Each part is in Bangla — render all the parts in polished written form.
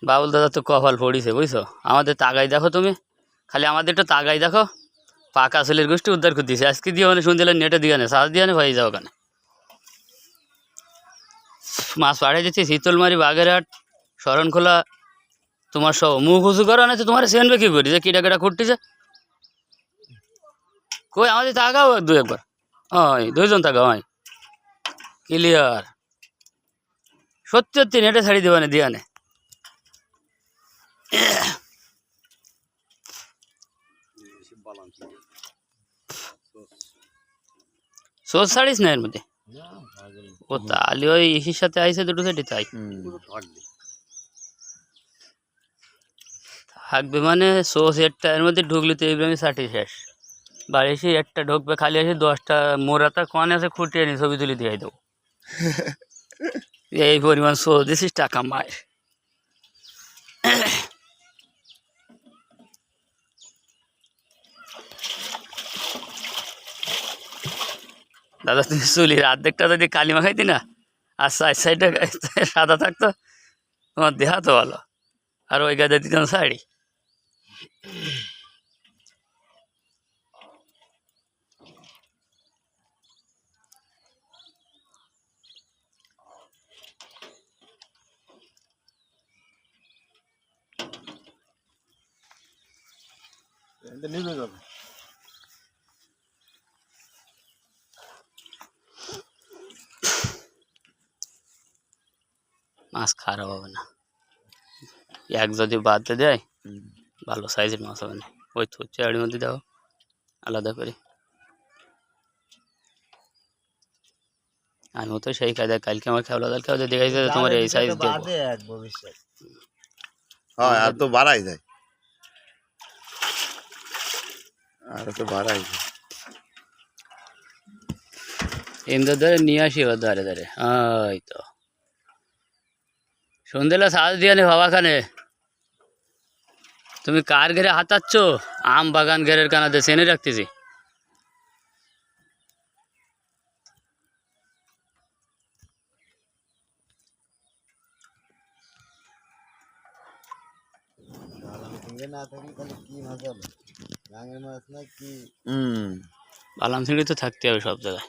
বাবুল দাদা তো কপাল পড়িছে বুঝছো, আমাদের তাগাই দেখো তুমি, খালি আমাদের একটু তাগাই দেখো, পাকা ছেলের গোষ্ঠী উদ্ধার করে দিয়েছে আজকে দিয়ে, মানে শুনছিলেন নেটে দিয়ে আনে সাজ দিয়ে আনে হয়ে যাও ওখানে মাছ পাঠিয়ে দিচ্ছি শীতলমারি বাগেরহাট শরণখোলা, তোমার সব মুখ উঁচু করো না তো তোমার চেনবে কি করি যে কিটা কেটা করতেছে, কই আমাদের তাকাও দু একবার, ওই দুইজন তাকাও, হয় ক্লিয়ার, সত্যি সত্যি নেটে ছাড়ি দেবানে দিয়ে আনে। সোজ ছাড়িস না এর মধ্যে, ও তাহলে ওই ইসির সাথে আইসে দুটো সেটি তাই থাকবে, মানে সোস একটা এর মধ্যে ঢুকলে তো এইভাবে ষাটি শেষ, বাড়ি এসে একটা ঢুকবে খালি এসে 10টা মোরাতা কন আছে খুঁটিয়ে নি ছবি তুলে দিয়ে দেবো, এই পরিমাণ সোস দিছিস টাকা মায়ের। দাদা তুমি চুলির অর্ধেকটা যদি কালিমা খাইতি না আর সাইডটা সাদা থাকতো, তোমার দেহা তো ভালো, আর ওই গাছে দিতাম শাড়ি। মাছ খারাপ হবে না, এক যদি বাদতে দেয় ভালো সাইজের মাছ হবে না, ওই তো চেয়ারের মধ্যে দাও আলাদা করে। আমি তো সেই কাজে কালকে আমার খেলা দাল খেলা দেখাইছে তোমার এই সাইজ দেবো, হ্যাঁ আর তো বাড়াই যায়, আর তো বাড়াই যায় এমদের ধরে নিয়ে আসি এবার ধারে ধারে, ওই তো সন্ধ্যেলা সাজ দিয়ে নে বাবাখানে, তুমি কার ঘেরে হাতাচ্ছ, আম বাগান ঘেরের কানাতে চেনে রাখতেছি। বালাম চিংড়ি তো থাকতে হবে সব জায়গায়।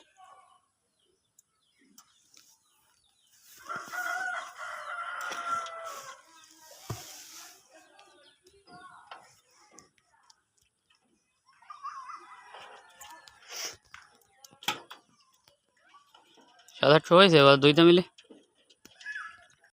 সাত আটশো হয়েছে এবার দুইটা মিলে।